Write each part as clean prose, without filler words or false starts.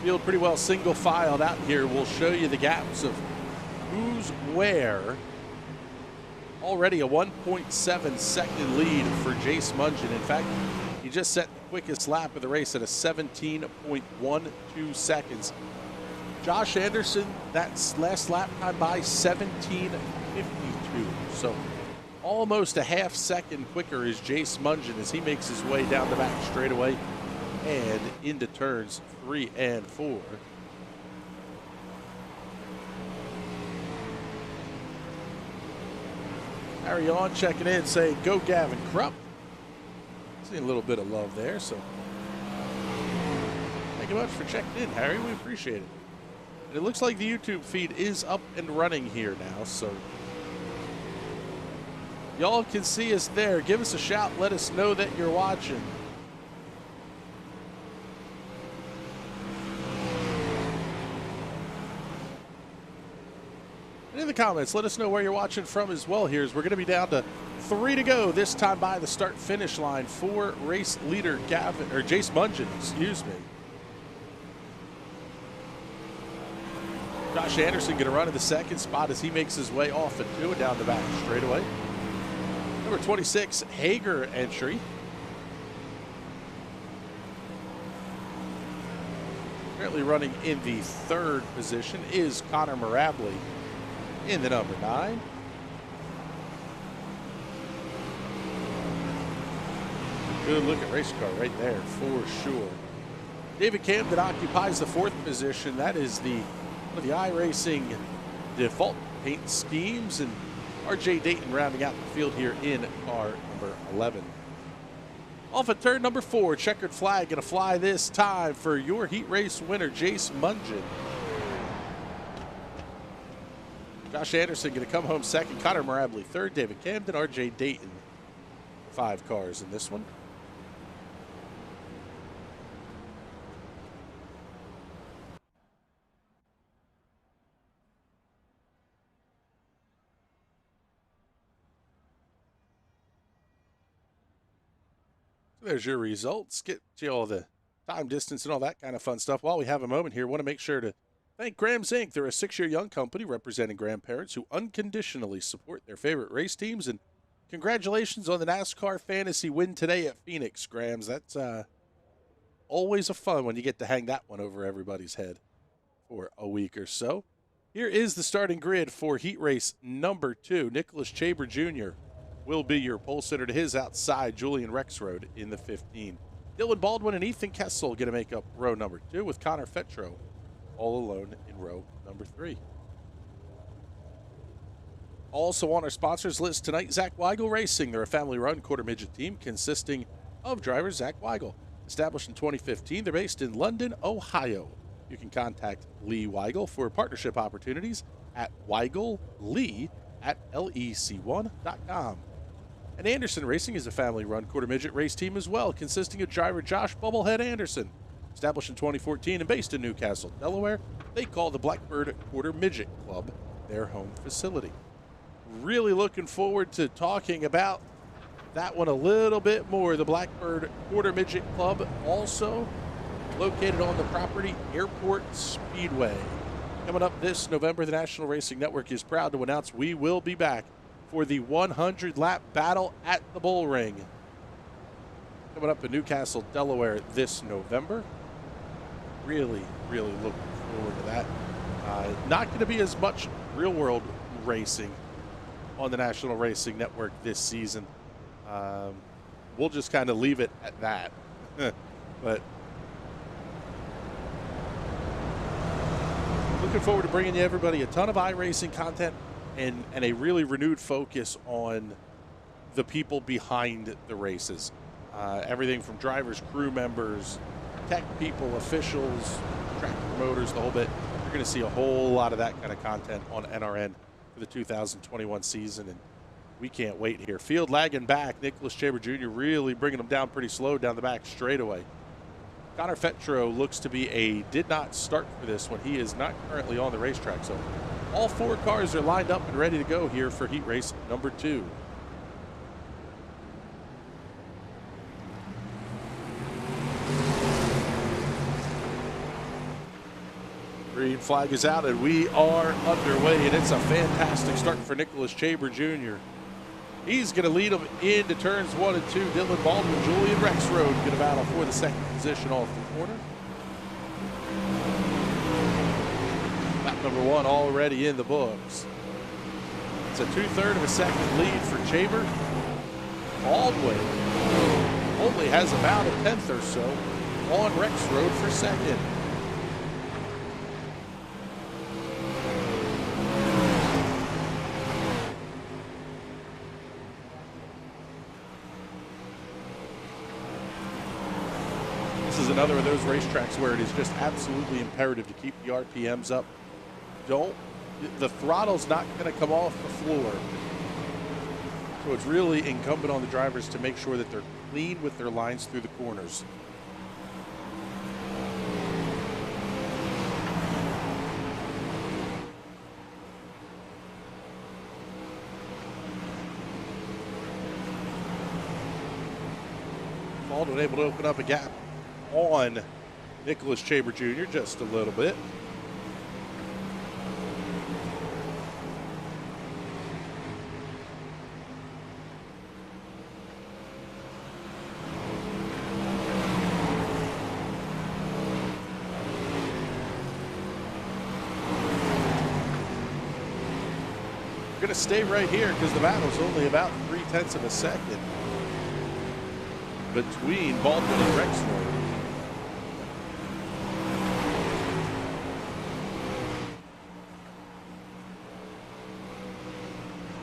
Field pretty well single filed out here. We'll show you the gaps of who's where. Already a 1.7 second lead for Jace Mungin. In fact, he just set the quickest lap of the race at a 17.12 seconds. Josh Anderson, that's last lap time by 17:52. So almost a half second quicker is Jace Mungin as he makes his way down the back straightaway and into turns 3 and 4. Harry on checking in saying, go Gavin Krupp. See a little bit of love there, so thank you much for checking in, Harry. We appreciate it. And it looks like the YouTube feed is up and running here now, so y'all can see us there. Give us a shout. Let us know that you're watching. And in the comments, let us know where you're watching from as well here, as we're going to be down to 3 to go this time by the start-finish line for race leader Jace Mungin, excuse me. Josh Anderson going to run in the second spot as he makes his way off and 2 and down the back straightaway. Number 26, Hager entry. Currently running in the 3rd position is Connor Mirably in the number 9. Good looking race car right there for sure. David Camden occupies the 4th position. That is one of the iRacing default paint schemes, and RJ Dayton rounding out the field here in car number 11. Off at turn number 4, checkered flag going to fly this time for your heat race winner, Jace Mungin. Josh Anderson going to come home 2nd, Connor Mirably 3rd, David Camden, RJ Dayton 5 cars in this one. There's your results. Get you all the time, distance, and all that kind of fun stuff. While we have a moment here, want to make sure to thank Graham's Inc. They're a 6-year young company representing grandparents who unconditionally support their favorite race teams. And congratulations on the NASCAR Fantasy win today at Phoenix, Grams. That's always a fun when you get to hang that one over everybody's head for a week or so. Here is the starting grid for heat race number 2. Nicholas Chaber Jr. will be your pole sitter to his outside, Julian Rexroad in the 15. Dylan Baldwin and Ethan Kessel going to make up row number 2 with Connor Fetro all alone in row number 3. Also on our sponsors list tonight, Zach Weigel Racing. They're a family-run quarter midget team consisting of driver Zach Weigel. Established in 2015, they're based in London, Ohio. You can contact Lee Weigel for partnership opportunities at weigellee@lec1.com. And Anderson Racing is a family-run quarter midget race team as well, consisting of driver Josh Bubblehead Anderson. Established in 2014 and based in Newcastle, Delaware, they call the Blackbird Quarter Midget Club their home facility. Really looking forward to talking about that one a little bit more. The Blackbird Quarter Midget Club, also located on the property Airport Speedway. Coming up this November, the National Racing Network is proud to announce we will be back for the 100-lap battle at the Bull Ring. Coming up in Newcastle, Delaware this November. Really, really looking forward to that. Not going to be as much real-world racing on the National Racing Network this season. We'll just kind of leave it at that. But looking forward to bringing you everybody a ton of iRacing content and a really renewed focus on the people behind the races. Everything from drivers, crew members, tech people, officials, track promoters, the whole bit. You're going to see a whole lot of that kind of content on NRN for the 2021 season, and we can't wait here. Field lagging back. Nicholas Chaber Jr. really bringing them down pretty slow down the back straightaway. Connor Fetro looks to be did not start for this one. He is not currently on the racetrack, so all 4 cars are lined up and ready to go here for heat race number 2. Green flag is out, and we are underway, and it's a fantastic start for Nicholas Chaber Jr. He's going to lead them into turns 1 and 2. Dylan Baldwin, Julian Rexroad going to battle for the second position off the corner. Lap number 1 already in the books. It's a 2/3 of a second lead for Chaber. Baldwin only has about a 1/10 or so on Rexroad for second. This is another of those racetracks where it is just absolutely imperative to keep the RPMs up. The throttle's not going to come off the floor. So it's really incumbent on the drivers to make sure that they're clean with their lines through the corners. Baldwin able to open up a gap on Nicholas Chaber Jr. just a little bit. We're going to stay right here because the battle's only about 3/10 of a second between Baldwin and Rexroad.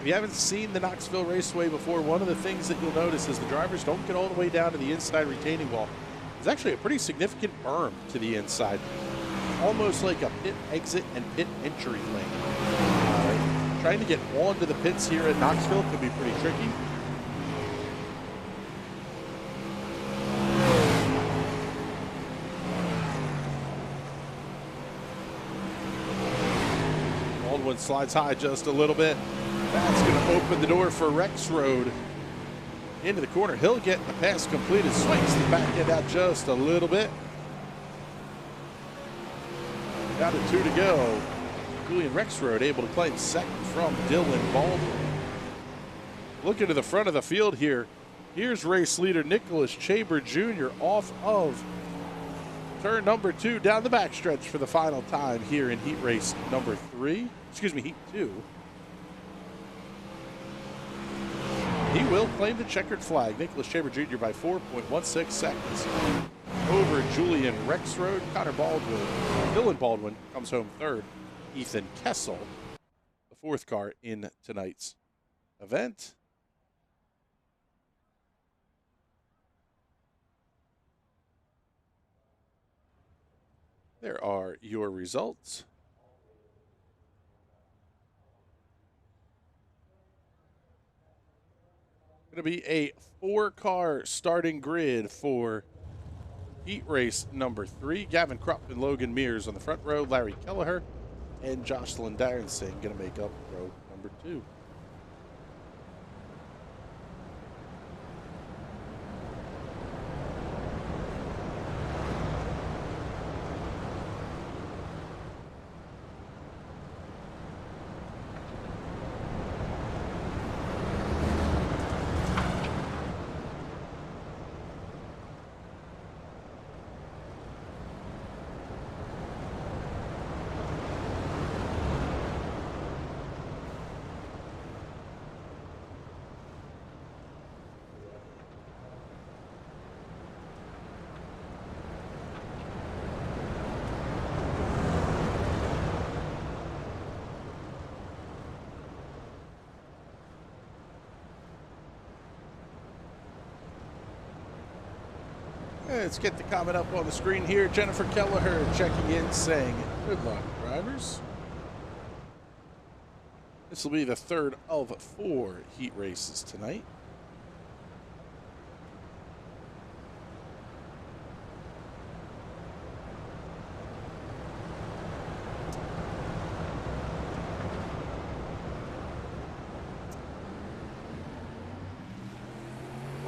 If you haven't seen the Knoxville Raceway before, one of the things that you'll notice is the drivers don't get all the way down to the inside retaining wall. There's actually a pretty significant berm to the inside, almost like a pit exit and pit entry lane. Trying to get onto the pits here at Knoxville could be pretty tricky. Baldwin slides high just a little bit. That's going to open the door for Rexroad into the corner. He'll get the pass completed, swings the back end out just a little bit. Down to 2 to go. Julian Rexroad able to claim second from Dylan Baldwin. Looking to the front of the field here. Here's race leader Nicholas Chaber Jr. off of turn number 2 down the backstretch for the final time here in heat race number 3. Excuse me, heat 2. He will claim the checkered flag. Nicholas Chaber Jr. by 4.16 seconds over Julian Rexroad. Dylan Baldwin comes home third. Ethan Kessel, the 4th car in tonight's event. There are your results. Going to be a 4-car starting grid for heat race number 3. Gavin Krupp and Logan Mears on the front row. Larry Kelleher and Jocelyn Darrenson going to make up row number 2. Let's get the comment up on the screen here. Jennifer Kelleher checking in saying, good luck, drivers. This will be the 3rd of 4 heat races tonight.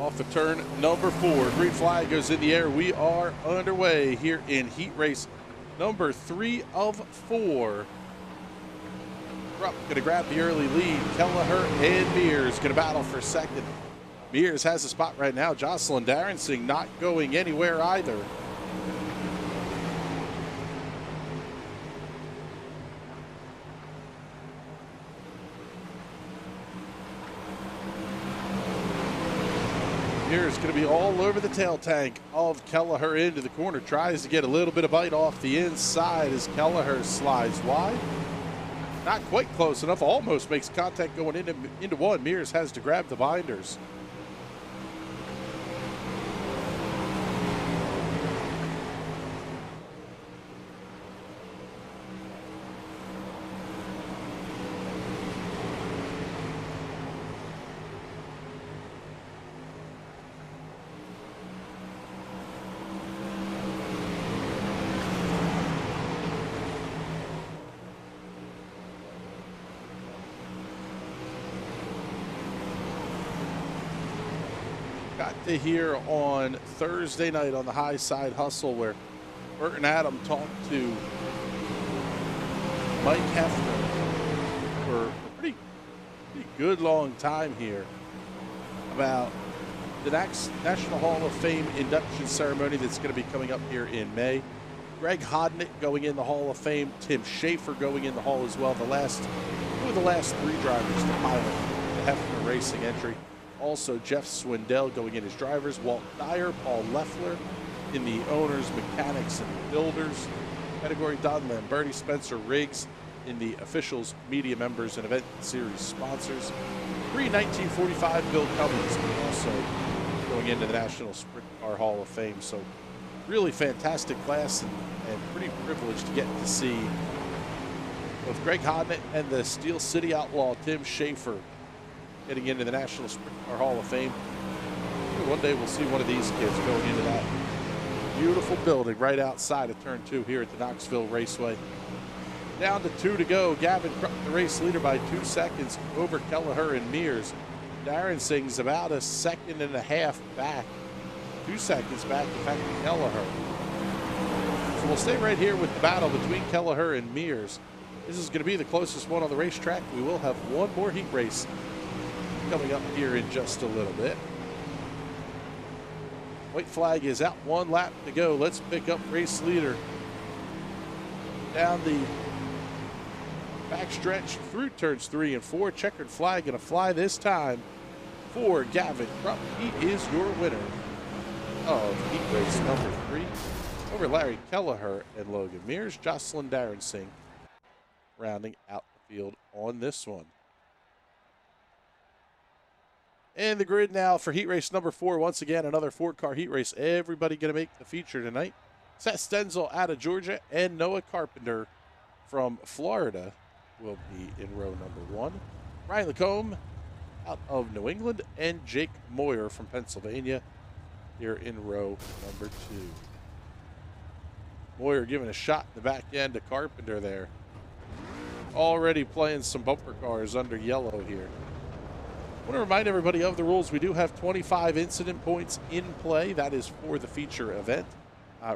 Off of turn number 4. Green flag goes in the air. We are underway here in heat race number 3 of 4. Rupp going to grab the early lead. Kelleher and Mears going to battle for second. Mears has a spot right now. Jocelyn Darensing not going anywhere either. Mears going to be all over the tail tank of Kelleher into the corner. Tries to get a little bit of bite off the inside as Kelleher slides wide. Not quite close enough. Almost makes contact going into one. Mears has to grab the binders. Got to hear on Thursday night on the High Side Hustle where Bert and Adam talked to Mike Hefner for a pretty good long time here about the next National Hall of Fame induction ceremony that's going to be coming up here in May. Greg Hodnick going in the Hall of Fame, Tim Schaefer going in the Hall as well. The last 3 drivers to pilot the Hefner Racing entry. Also, Jeff Swindell going in as drivers. Walt Dyer, Paul Leffler in the owners, mechanics, and builders category. Don Lamberti, Spencer Riggs in the officials, media members, and event series sponsors. Pre-1945, Bill Cummings also going into the National Sprint Car Hall of Fame. So really fantastic class and pretty privileged to get to see both Greg Hodnett and the Steel City Outlaw, Tim Schaefer, getting into the National Sprint Car Hall of Fame. One day we'll see one of these kids going into that beautiful building right outside of Turn 2 here at the Knoxville Raceway. Down to 2 to go. Gavin Krupp, the race leader, by 2 seconds over Kelleher and Mears. Darensing's about a second and a half back. 2 seconds back, in fact, to Kelleher. So we'll stay right here with the battle between Kelleher and Mears. This is going to be the closest one on the racetrack. We will have one more heat race coming up here in just a little bit. White flag is out, 1 lap to go. Let's pick up race leader down the backstretch through turns 3 and 4. Checkered flag going to fly this time for Gavin Krupp. He is your winner of heat race number 3 over Larry Kelleher and Logan Mears. Jocelyn Darensing rounding out the field on this one. And the grid now for heat race number 4. Once again, another 4-car heat race. Everybody going to make the feature tonight. Seth Stenzel out of Georgia and Noah Carpenter from Florida will be in row number 1. Ryan Lacombe out of New England and Jake Moyer from Pennsylvania here in row number 2. Moyer giving a shot in the back end to Carpenter there. Already playing some bumper cars under yellow here. I want to remind everybody of the rules. We do have 25 incident points in play. That is for the feature event.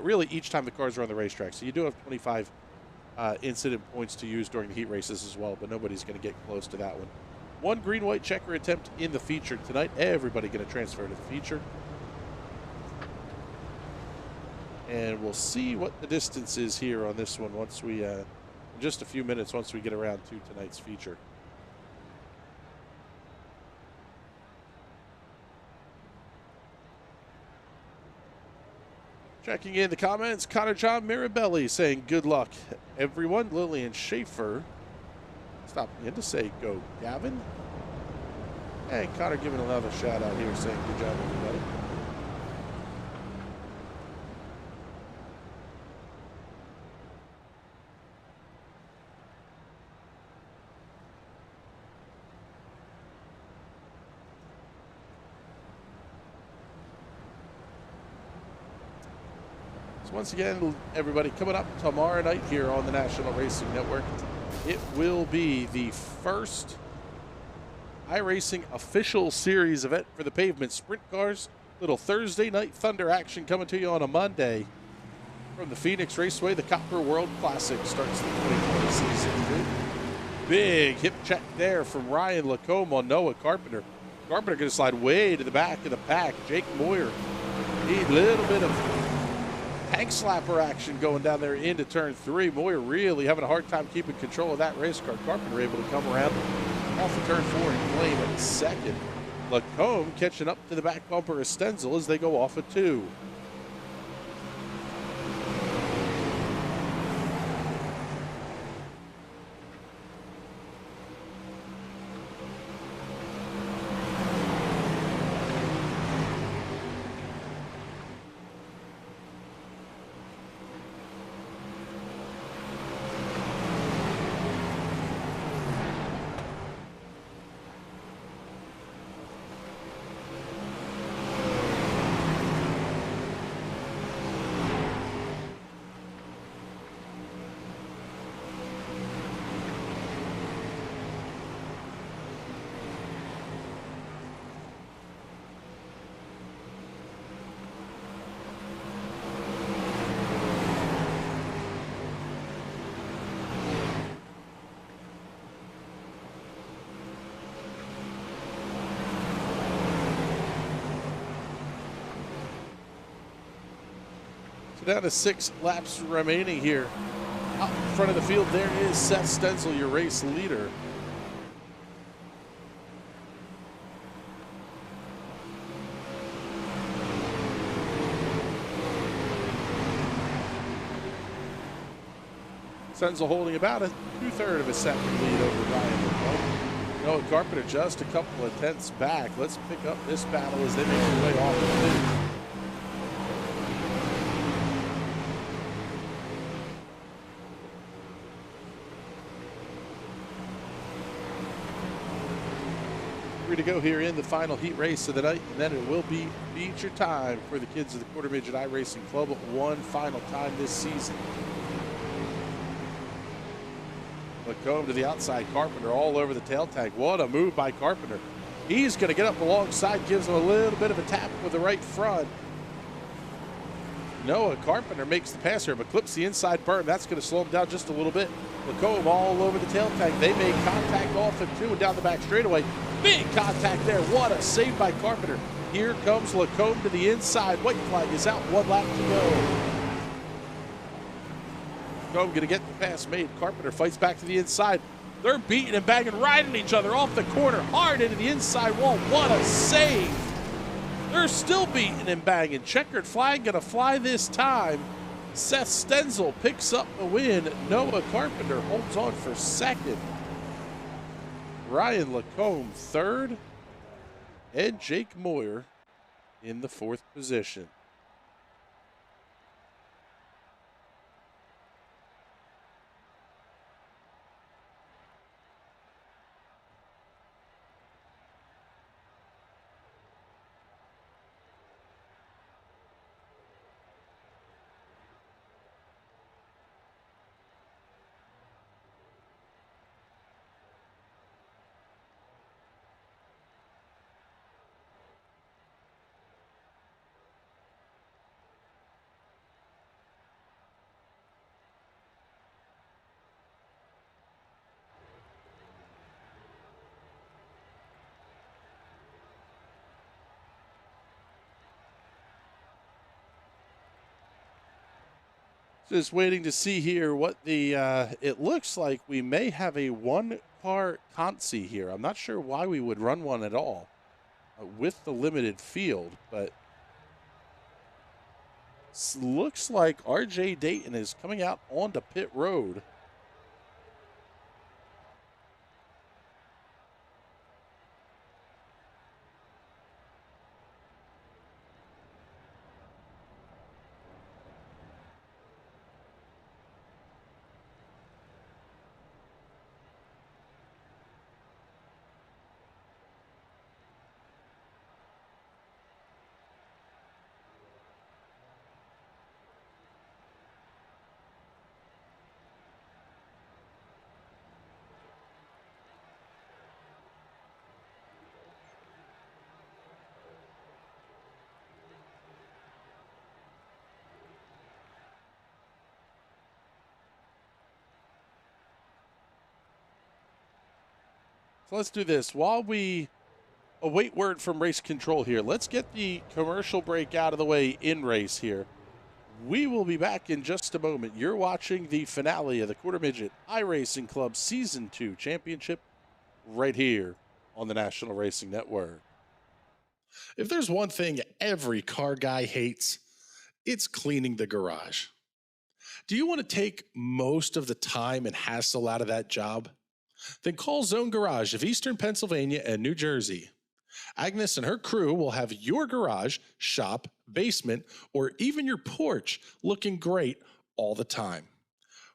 Really, each time the cars are on the racetrack. So you do have 25 incident points to use during the heat races as well, but nobody's going to get close to that one. 1 green-white checker attempt in the feature tonight. Everybody going to transfer to the feature. And we'll see what the distance is here on this one once we, in just a few minutes, once we get around to tonight's feature. Checking in the comments, Connor John Mirabelli saying good luck, everyone. Lillian Schaefer stopping in to say go, Gavin. And Connor giving another shout out here saying good job, everybody. Once again, everybody, coming up tomorrow night here on the National Racing Network, it will be the first iRacing official series event for the pavement sprint cars. Little Thursday night thunder action coming to you on a Monday. From the Phoenix Raceway, the Copper World Classic starts the 2020 season. Big hip check there from Ryan Lacombe on Noah Carpenter. Carpenter going to slide way to the back of the pack. Jake Moyer, need a little bit of tank slapper action going down there into turn 3. Moyer really having a hard time keeping control of that race car. Carpenter able to come around off of turn 4 and claim at second. Lacombe catching up to the back bumper of Stenzel as they go off of 2. Down to 6 laps remaining here. Out in front of the field, there is Seth Stenzel, your race leader. Stenzel holding about a 2/3 of a second lead over Ryan Lacombe. Noah Carpenter just a couple of tenths back. Let's pick up this battle as they make their way off the finish. To go here in the final heat race of the night, and then it will be feature time for the kids of the Quarter Midget iRacing Club one final time this season. Lacombe to the outside, Carpenter all over the tail tank. What a move by Carpenter. He's going to get up alongside, gives him a little bit of a tap with the right front. Noah Carpenter makes the pass here, but clips the inside berm. That's going to slow him down just a little bit. Lacombe all over the tail tank. They make contact off of 2 and down the back straightaway. Big contact there. What a save by Carpenter. Here comes Lacombe to the inside. White flag is out. 1 lap to go. Lacombe going to get the pass made. Carpenter fights back to the inside. They're beating and banging, riding each other off the corner, hard into the inside wall. What a save. They're still beating and banging. Checkered flag going to fly this time. Seth Stenzel picks up the win. Noah Carpenter holds on for second. Ryan Lacombe third. And Jake Moyer in the 4th position. Just waiting to see here what the, it looks like we may have a 1-car consi here. I'm not sure why we would run one at all with the limited field, but looks like RJ Dayton is coming out onto pit road. So let's do this. While we await word from race control here, let's get the commercial break out of the way in race here. We will be back in just a moment. You're watching the finale of the Quarter Midget iRacing Club Season 2 Championship right here on the National Racing Network. If there's one thing every car guy hates, it's cleaning the garage. Do you want to take most of the time and hassle out of that job? Then call Zone Garage of Eastern Pennsylvania and New Jersey. Agnes and her crew will have your garage, shop, basement, or even your porch looking great all the time.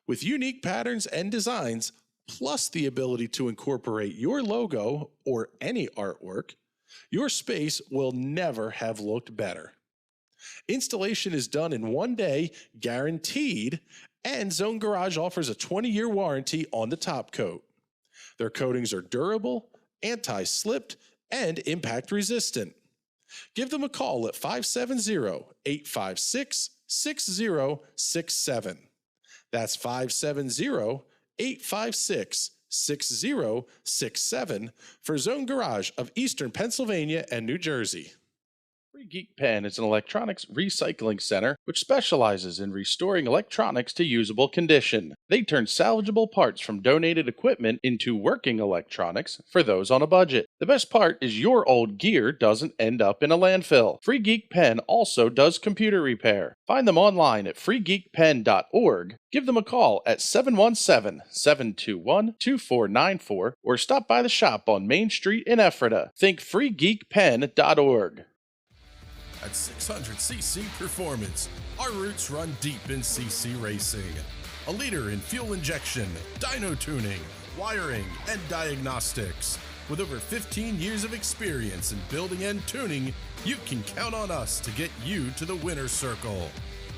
With unique patterns and designs, plus the ability to incorporate your logo or any artwork, your space will never have looked better. Installation is done in 1 day, guaranteed, and Zone Garage offers a 20-year warranty on the top coat. Their coatings are durable, anti-slipped, and impact resistant. Give them a call at 570-856-6067. That's 570-856-6067 for Zone Garage of Eastern Pennsylvania and New Jersey. Free Geek Pen is an electronics recycling center which specializes in restoring electronics to usable condition. They turn salvageable parts from donated equipment into working electronics for those on a budget. The best part is your old gear doesn't end up in a landfill. Free Geek Pen also does computer repair. Find them online at freegeekpen.org. Give them a call at 717-721-2494 or stop by the shop on Main Street in Ephrata. Think freegeekpen.org. At 600cc Performance, our roots run deep in CC racing. A leader in fuel injection, dyno tuning, wiring, and diagnostics. With over 15 years of experience in building and tuning, you can count on us to get you to the winner's circle.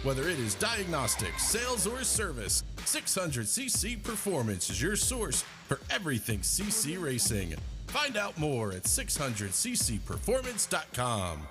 Whether it is diagnostics, sales, or service, 600cc Performance is your source for everything CC racing. Find out more at 600ccperformance.com.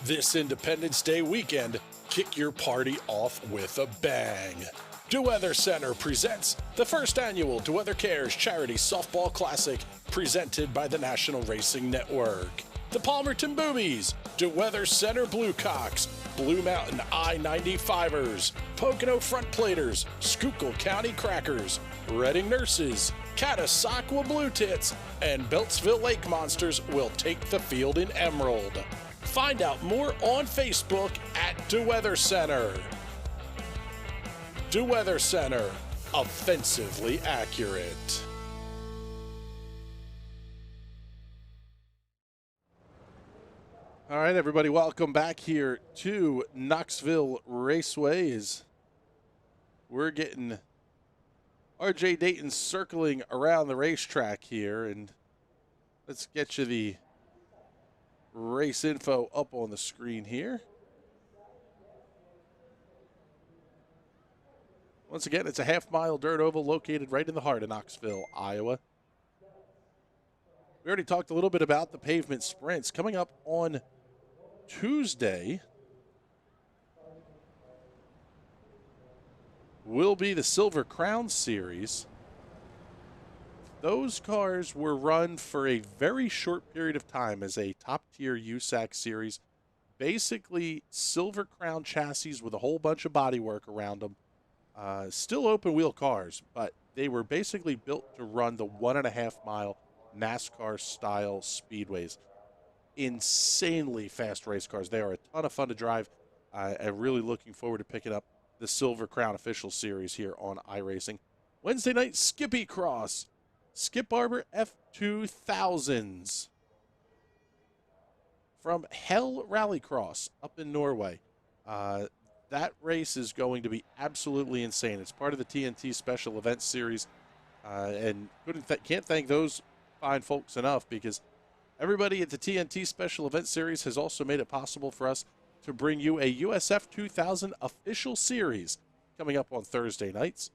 This Independence Day weekend, kick your party off with a bang. DeWeather Center presents the first annual DeWeather Cares Charity Softball Classic presented by the National Racing Network. The Palmerton Boobies, DeWeather Center Bluecocks, Blue Mountain I-95ers, Pocono Front Platers, Schuylkill County Crackers, Reading Nurses, Catasauqua Blue Tits, and Beltsville Lake Monsters will take the field in Emerald. Find out more on Facebook at DeWeather Center. DeWeather Center, offensively accurate. All right, everybody, welcome back here to Knoxville Raceways. We're getting RJ Dayton circling around the racetrack here, and let's get you the race info up on the screen here. Once again, it's a half-mile dirt oval located right in the heart of Knoxville, Iowa. We already talked a little bit about the pavement sprints. Coming up on Tuesday will be the Silver Crown Series. Those cars were run for a very short period of time as a top-tier USAC series. Basically, silver crown chassis with a whole bunch of bodywork around them. Still open-wheel cars, but they were basically built to run the 1.5-mile NASCAR-style speedways. Insanely fast race cars. They are a ton of fun to drive. I'm really looking forward to picking up the Silver Crown Official Series here on iRacing. Wednesday night, Skippy Cross. Skip Arbor F2000s from Hell Rallycross up in Norway. That race is going to be absolutely insane. It's part of the TNT Special Events Series, and can't thank those fine folks enough, because everybody at the TNT Special Events Series has also made it possible for us to bring you a USF 2000 official series coming up on Thursday nights.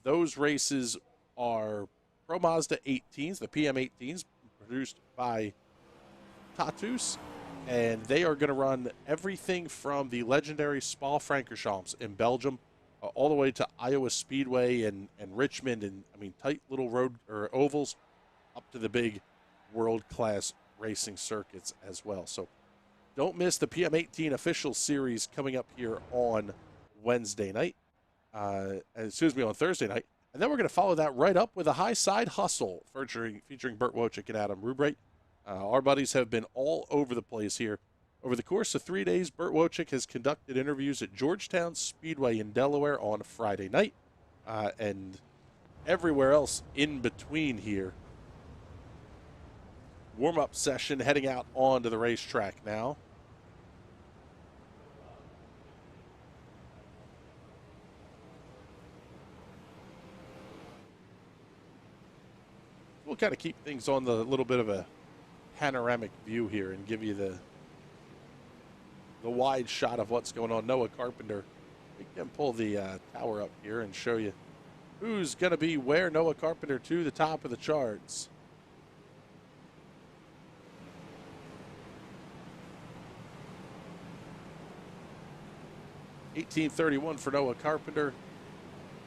Those races are Pro Mazda 18s, the PM18s, produced by Tatus, and they are going to run everything from the legendary Spa-Francorchamps in Belgium all the way to Iowa Speedway and Richmond, and tight little road or ovals up to the big world-class racing circuits as well. So don't miss the PM18 official series coming up here on Thursday night. And then we're going to follow that right up with a High Side Hustle featuring Burt Wojcik and Adam Rubright. Our buddies have been all over the place here. Over the course of 3 days, Burt Wojcik has conducted interviews at Georgetown Speedway in Delaware on Friday night, and everywhere else in between here. Warm-up session heading out onto the racetrack now. We'll kind of keep things on the little bit of a panoramic view here and give you the wide shot of what's going on. Noah Carpenter, we can pull the tower up here and show you who's going to be where. Noah Carpenter to the top of the charts. $18.31 for Noah Carpenter.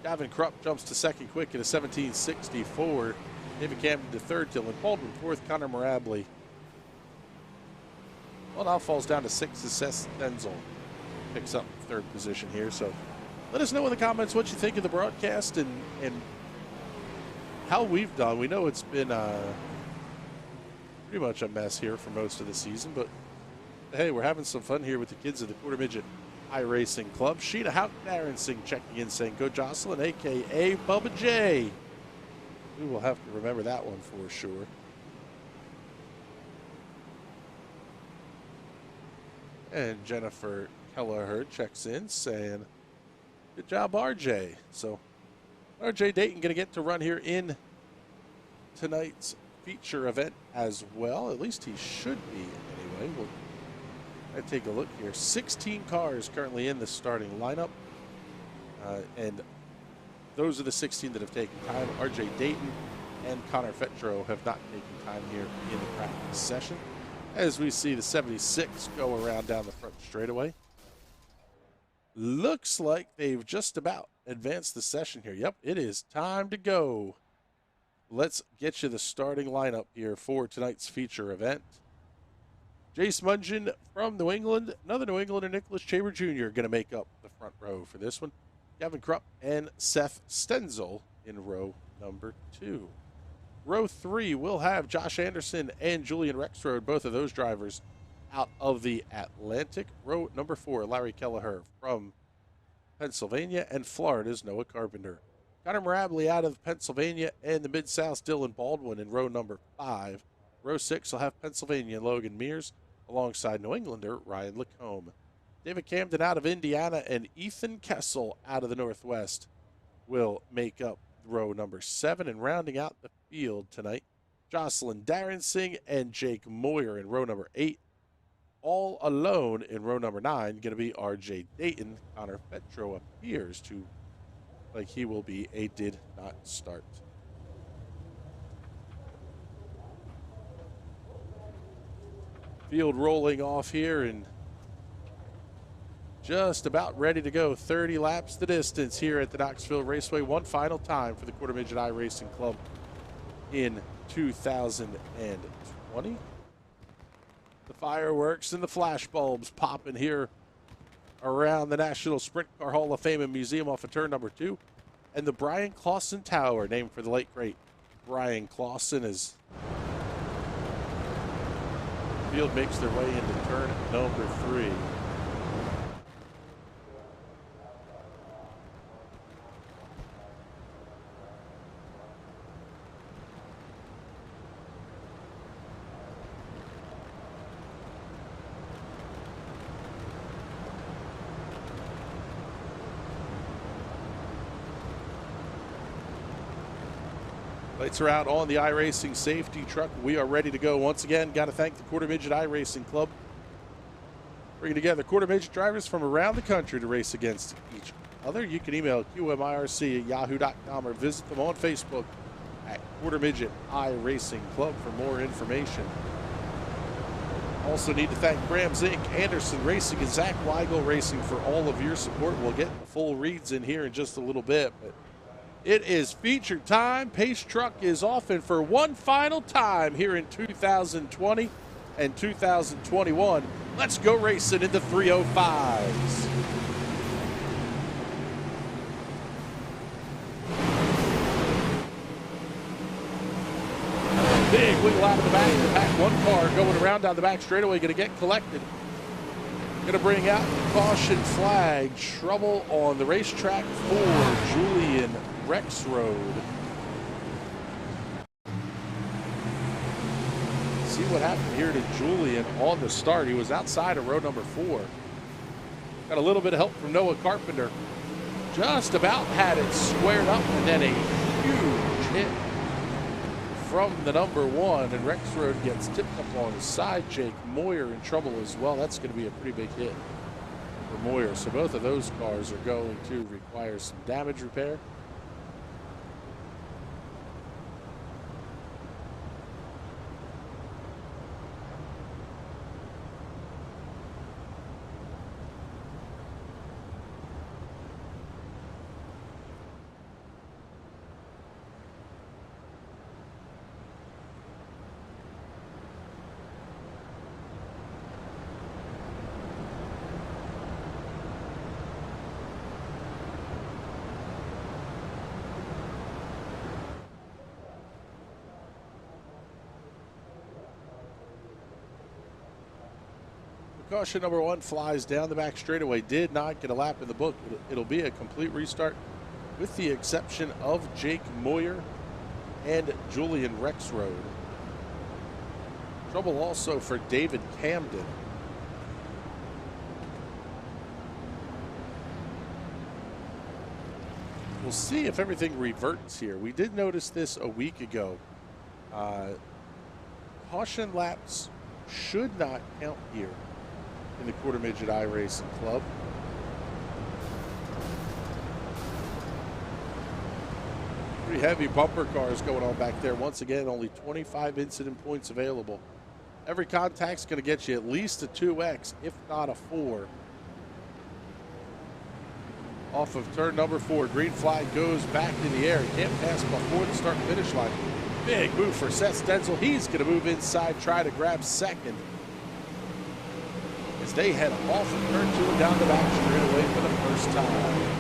Gavin Krupp jumps to second quick at a 17.64. David Camden to third, Dylan Baldwin fourth, Connor Mirably. Well, now falls down to sixth as Seth Stenzel picks up third position here. So let us know in the comments what you think of the broadcast and how we've done. We know it's been pretty much a mess here for most of the season, but hey, we're having some fun here with the kids of the Quarter Midget iRacing Club. Sheena Houck Darensing checking in saying, "Go Jocelyn," a.k.a. Bubba J. We will have to remember that one for sure. And Jennifer Kelleher checks in saying, "Good job, RJ." So RJ Dayton going to get to run here in tonight's feature event as well. At least he should be anyway. We'll take a look here. 16 cars currently in the starting lineup. And those are the 16 that have taken time. RJ Dayton and Connor Fetro have not taken time here in the practice session. As we see the 76 go around down the front straightaway. Looks like they've just about advanced the session here. Yep, it is time to go. Let's get you the starting lineup here for tonight's feature event. Jace Mungin from New England. Another New Englander, Nicholas Chaber Jr. going to make up the front row for this one. Gavin Krupp and Seth Stenzel in row number 2. Row 3 will have Josh Anderson and Julian Rexroad, both of those drivers out of the Atlantic. Row number 4, Larry Kelleher from Pennsylvania, and Florida's Noah Carpenter. Connor Mirably out of Pennsylvania, and the Mid-South, Dylan Baldwin in row number 5. Row 6 will have Pennsylvania, Logan Mears, alongside New Englander, Ryan Lacombe. David Camden out of Indiana and Ethan Kessel out of the Northwest will make up row number 7. And rounding out the field tonight, Jocelyn Darensing and Jake Moyer in row number 8. All alone in row number 9, going to be RJ Dayton. Connor Petro appears to like he will be a did not start. Field rolling off here and just about ready to go. 30 laps the distance here at the Knoxville Raceway. One final time for the Quarter Midget iRacing Club. in 2020. The fireworks and the flash bulbs popping here around the National Sprint Car Hall of Fame and Museum off of turn number 2. And the Brian Clausen Tower, named for the late, great Brian Clausen, as the field makes their way into turn number 3. Lights are out on the iRacing safety truck. We are ready to go. Once again, got to thank the Quarter Midget iRacing Club, bringing together Quarter Midget drivers from around the country to race against each other. You can email qmirc@yahoo.com or visit them on Facebook at Quarter Midget iRacing Club for more information. Also need to thank Graham Zink, Anderson Racing, and Zach Weigel Racing for all of your support. We'll get the full reads in here in just a little bit, but it is feature time. Pace Truck is off, and for one final time here in 2020 and 2021, let's go racing in the 305s. Big wiggle out of the back of the pack. One car going around down the back straightaway, going to get collected. Going to bring out the caution flag. Trouble on the racetrack for Julian Rexroad. See what happened here to Julian on the start. He was outside of row number 4. Got a little bit of help from Noah Carpenter. Just about had it squared up, and then a huge hit from the number 1, and Rexroad gets tipped up on his side. Jake Moyer in trouble as well. That's going to be a pretty big hit for Moyer. So both of those cars are going to require some damage repair. Caution number 1 flies down the back straightaway. Did not get a lap in the book. It'll be a complete restart with the exception of Jake Moyer and Julian Rexroad. Trouble also for David Camden. We'll see if everything reverts here. We did notice this a week ago. Caution laps should not count here in the Quarter Midget iRacing Club. Pretty heavy bumper cars going on back there. Once again, only 25 incident points available. Every contact's going to get you at least a 2X, if not a 4. Off of turn number 4, green flag goes back in the air. Can't pass before the start-finish line. Big move for Seth Stenzel. He's going to move inside, try to grab second. As they head off of turn 2 and down the back straightaway for the first time.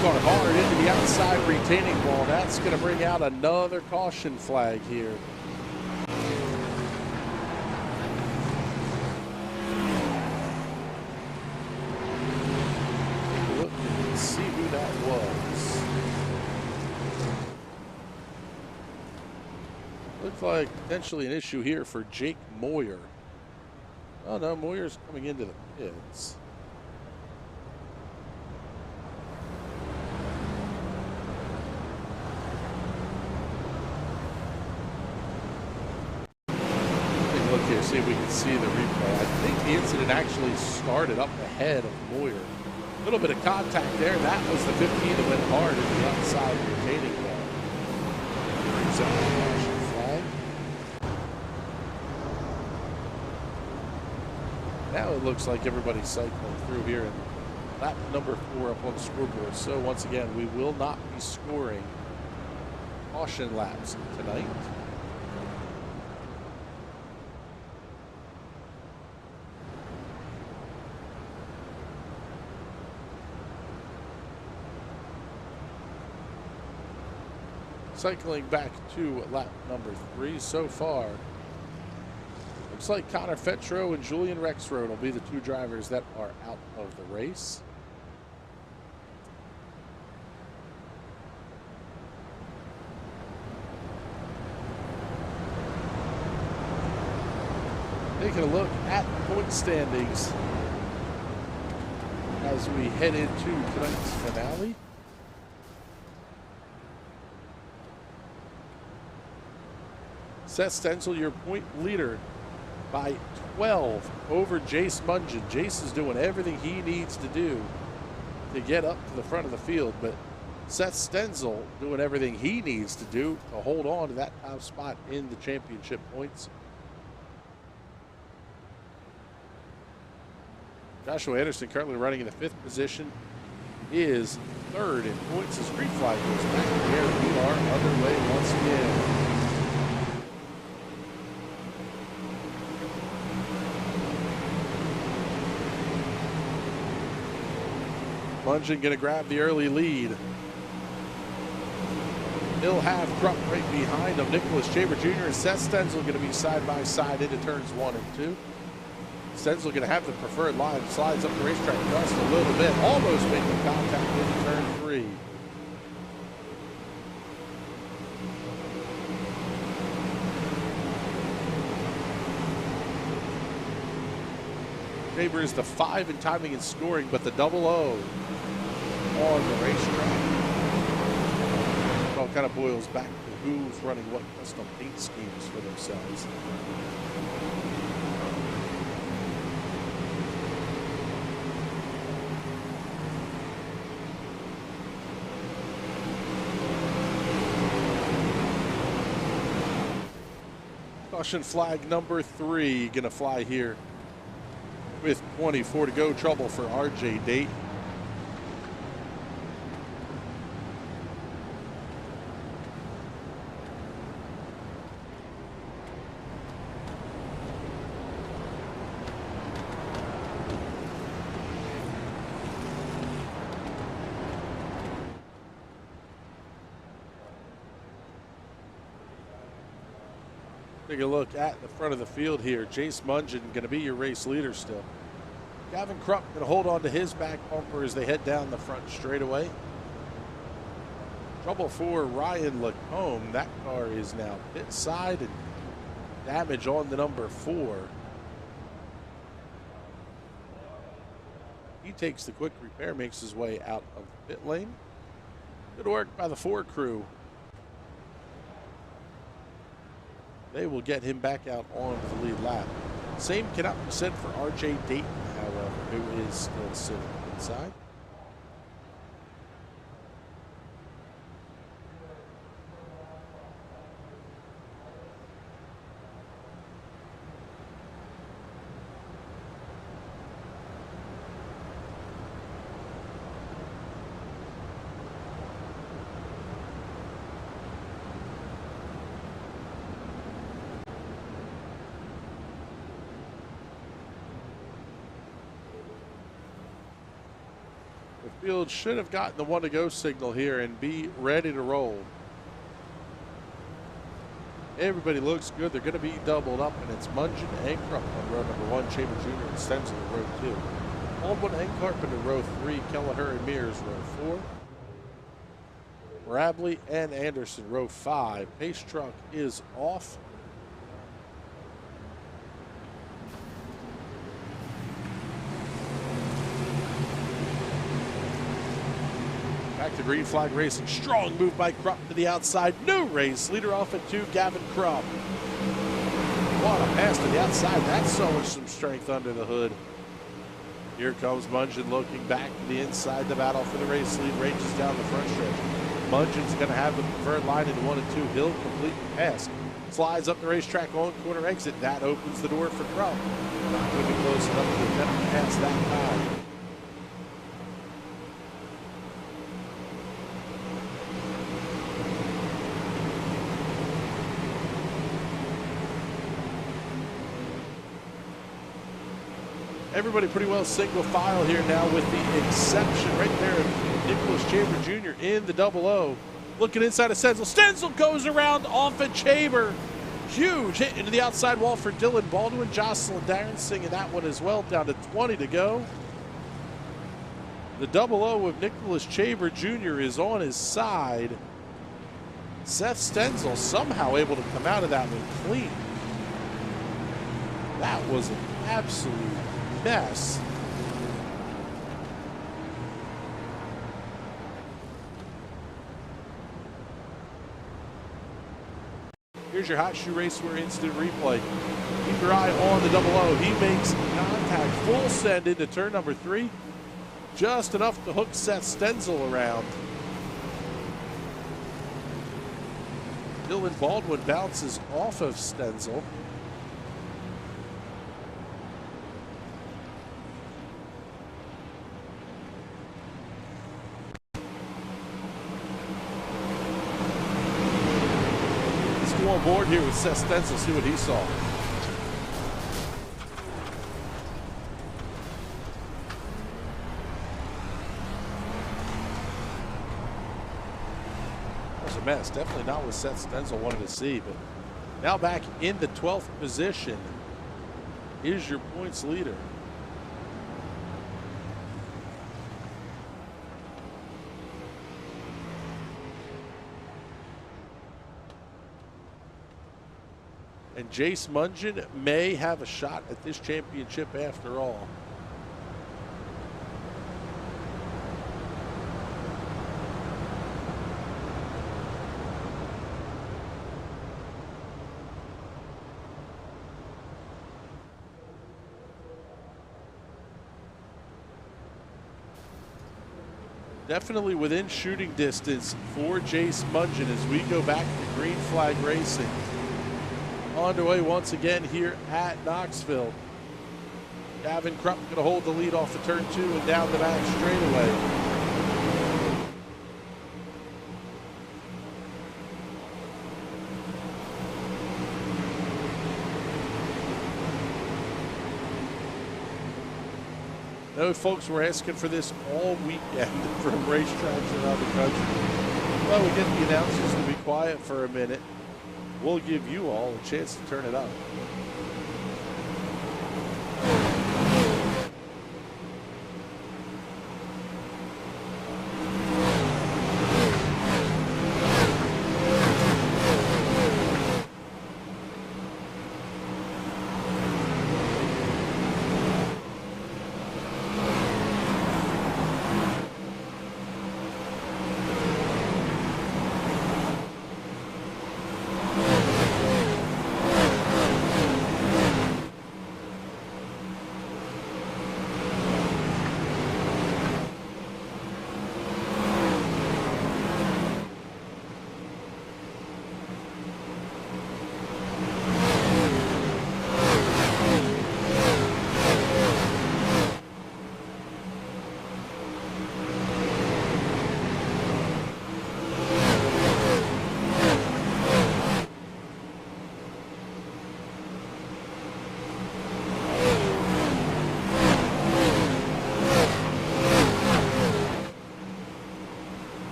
Car hard into the outside retaining wall. That's going to bring out another caution flag here. Look and see who that was. Looks like potentially an issue here for Jake Moyer. Oh no, Moyer's coming into the pits. Here, see if we can see the replay. I think the incident actually started up ahead of Moyer. A little bit of contact there. That was the 15 that went hard in the outside retaining wall. Brings out the caution flag. Now it looks like everybody's cycling through here in lap number 4 up on the scoreboard. So once again, we will not be scoring caution laps tonight. Cycling back to lap number 3 so far. Looks like Connor Fetro and Julian Rexroad will be the 2 drivers that are out of the race. Taking a look at the point standings as we head into tonight's finale. Seth Stenzel, your point leader, by 12 over Jace Mungen. Jace is doing everything he needs to do to get up to the front of the field, but Seth Stenzel doing everything he needs to do to hold on to that top spot in the championship points. Joshua Anderson, currently running in the 5th position, is 3rd in points as Green Flag goes back here. We are underway once again. Mungen going to grab the early lead. He'll have Krupp right behind him. Nicholas Chamber Jr. and Seth Stenzel going to be side by side into turns 1 and 2. Stenzel going to have the preferred line, slides up the racetrack just a little bit, almost making contact into turn 3. Chamber is the 5 in timing and scoring, but the 00 on the racetrack. It all kind of boils back to who's running what custom paint schemes for themselves. Caution flag number 3 going to fly here with 24 to go. Trouble for RJ Date. Take a look at the front of the field here. Jace Mungen going to be your race leader still. Gavin Krupp going to hold on to his back bumper as they head down the front straightaway. Trouble for Ryan Lacombe. That car is now pit side and damage on the number 4. He takes the quick repair, makes his way out of the pit lane. Good work by the 4 crew. They will get him back out on the lead lap. Same cannot be said for RJ Dayton, however, who is still sitting inside. The field should have gotten the 1 to go signal here and be ready to roll. Everybody looks good. They're going to be doubled up, and it's Mungen and Krupp on row number 1, Chamber Jr. and Stenzel in row 2. Baldwin and Carpenter row 3, Kelleher and Mears row 4. Rabley and Anderson row 5. Pace truck is off. Back to Green Flag Racing. Strong move by Krupp to the outside. New race. Leader off at 2, Gavin Krupp. What a pass to the outside. That's so much some strength under the hood. Here comes Mungen looking back to the inside. The battle for the race lead rages down the front stretch. Mungen's going to have the preferred line into 1 and 2. He'll complete the pass. Slides up the racetrack on corner exit. That opens the door for Crump. Not going to be close enough to attempt to pass that time. Everybody pretty well single file here now, with the exception right there of Nicholas Chamber Jr. in the 00. Looking inside of Stenzel. Stenzel goes around off of Chamber. Huge hit into the outside wall for Dylan Baldwin. Jocelyn Darren singing that one as well. Down to 20 to go. The 00 with Nicholas Chamber Jr. is on his side. Seth Stenzel somehow able to come out of that one clean. That was an absolute mess. Here's your hot shoe racewear instant replay. Keep your eye on the 00. He makes contact, full send into turn number 3. Just enough to hook Seth Stenzel around. Dylan Baldwin bounces off of Stenzel. On board here with Seth Stenzel, see what he saw. That was a mess. Definitely not what Seth Stenzel wanted to see, but now back in the 12th position is your points leader. And Jace Mungen may have a shot at this championship after all. Definitely within shooting distance for Jace Mungen as we go back to Green Flag Racing. Underway once again here at Knoxville. Gavin Krupp going to hold the lead off of turn 2 and down the back straightaway. I know folks were asking for this all weekend from racetracks around the country. Well, we get the announcers to be quiet for a minute. We'll give you all a chance to turn it up.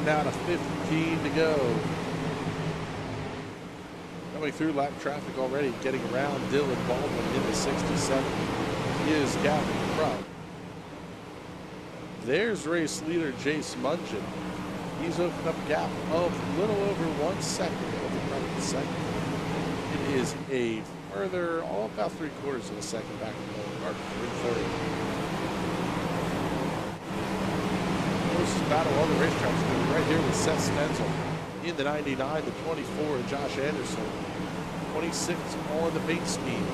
Down to 15 to go. Coming through lap traffic already, getting around Dylan Baldwin into 67 is Gavin Krupp. There's race leader Jace Mungen. He's opened up a gap of a little over 1 second over Krupp in second. It is a further, about 3/4 of a second back to the car in third. Battle on the racetracks right here with Seth Stenzel in the 99, the 24, Josh Anderson, 26 on the paint scheme.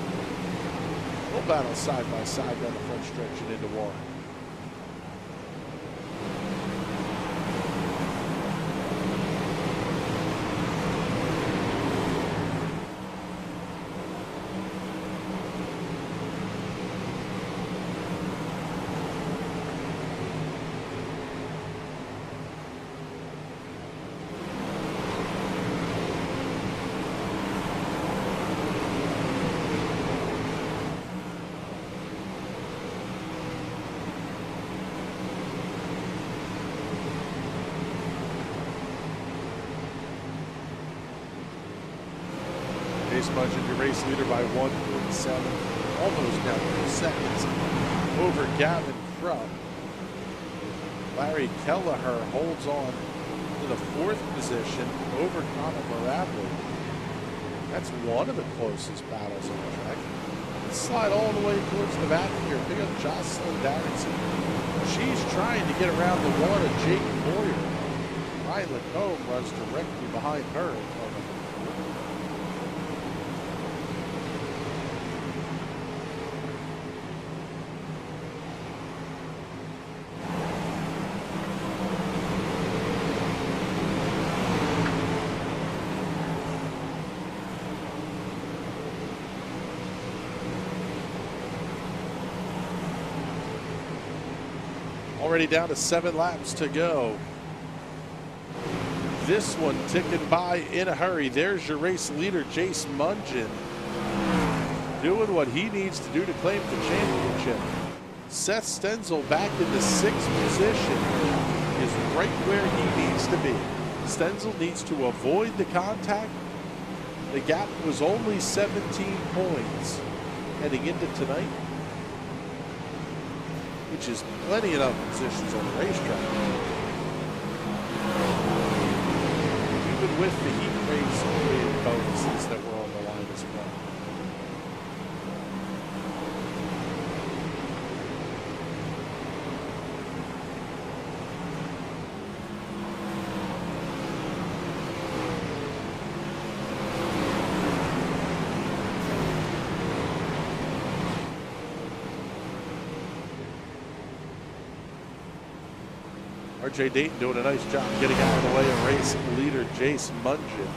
We'll battle side by side down the front stretch and into one. Chase Mudgeon, your race leader by 1.7, almost down 2 seconds over Gavin Krupp. Larry Kelleher holds on to the 4th position over Connor Marabli. That's one of the closest battles on the track. Let's slide all the way towards the back here. Pick up Jocelyn Darrington. She's trying to get around the one of Jake Moyer. Ryan Lacombe runs directly behind her. Already down to 7 laps to go. This one ticking by in a hurry. There's your race leader, Jace Mudgeon, doing what he needs to do to claim the championship. Seth Stenzel back in the 6th position is right where he needs to be. Stenzel needs to avoid the contact. The gap was only 17 points heading into tonight, which is plenty enough positions on the racetrack. Even with the heat race bonuses that were on the line as well. RJ Dayton doing a nice job getting out of the way of race leader Jace Mudgeon.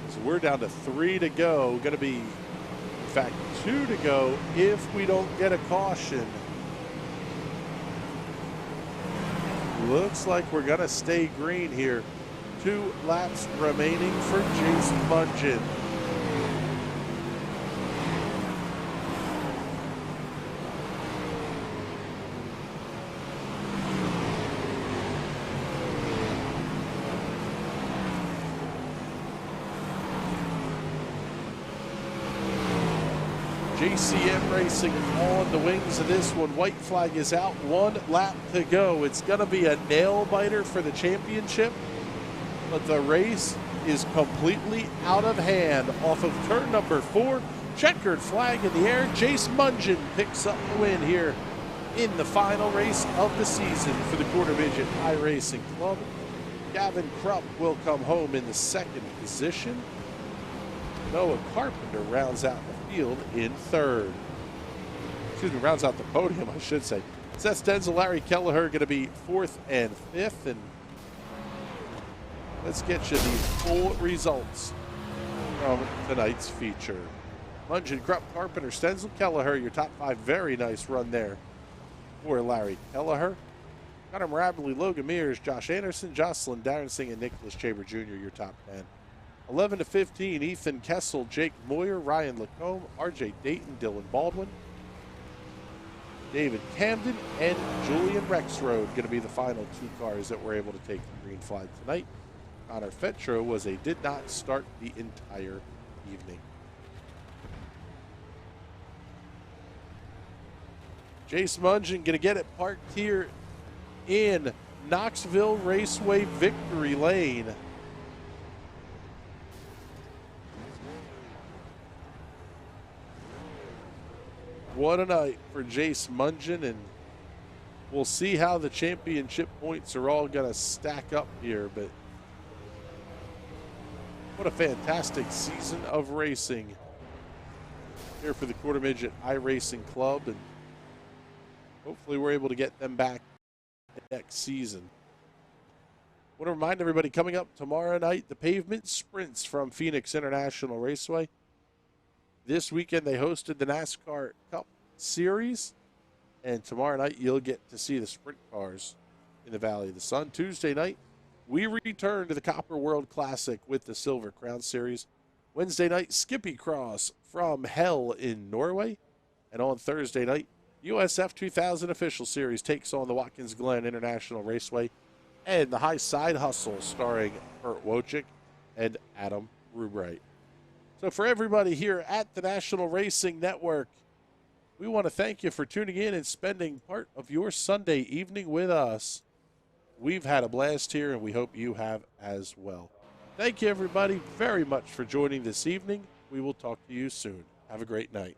So we're down to 3 to go. Going to be, in fact, 2 to go if we don't get a caution. Looks like we're going to stay green here. 2 laps remaining for Jace Mudgeon. JCM Racing on the wings of this one. White flag is out. 1 lap to go. It's going to be a nail biter for the championship, but the race is completely out of hand. Off of turn number 4, checkered flag in the air. Jace Mudgeon picks up the win here in the final race of the season for the Quarter Midget iRacing Club. Gavin Krupp will come home in the 2nd position. Noah Carpenter rounds out the field in 3rd. Excuse me, rounds out the podium, I should say. Seth Stenzel, Larry Kelleher going to be 4th and 5th. And let's get you the full results from tonight's feature. Mudgeon, Krupp, Carpenter, Stenzel, Kelleher, your top 5. Very nice run there for Larry Kelleher. Connor Marabli, Logan Mears, Josh Anderson, Jocelyn Darensing, and Nicholas Chaber Jr., your top 10. 11 to 15, Ethan Kessel, Jake Moyer, Ryan Lacombe, RJ Dayton, Dylan Baldwin, David Camden, and Julian Rexroad going to be the final 2 cars that were able to take the green flag tonight. Connor Fetro did not start the entire evening. Jace Mudgeon going to get it parked here in Knoxville Raceway Victory Lane. What a night for Jace Mudgeon, and we'll see how the championship points are all going to stack up here, but what a fantastic season of racing here for the Quarter Midget iRacing Club, and hopefully we're able to get them back next season. I want to remind everybody, coming up tomorrow night, the pavement sprints from Phoenix International Raceway. This weekend, they hosted the NASCAR Cup Series, and tomorrow night, you'll get to see the sprint cars in the Valley of the Sun. Tuesday night, we return to the Copper World Classic with the Silver Crown Series. Wednesday night, Skippy Cross from Hell in Norway. And on Thursday night, USF 2000 Official Series takes on the Watkins Glen International Raceway and the High Side Hustle starring Kurt Wojcik and Adam Rubright. So for everybody here at the National Racing Network, we want to thank you for tuning in and spending part of your Sunday evening with us. We've had a blast here, and we hope you have as well. Thank you, everybody, very much for joining this evening. We will talk to you soon. Have a great night.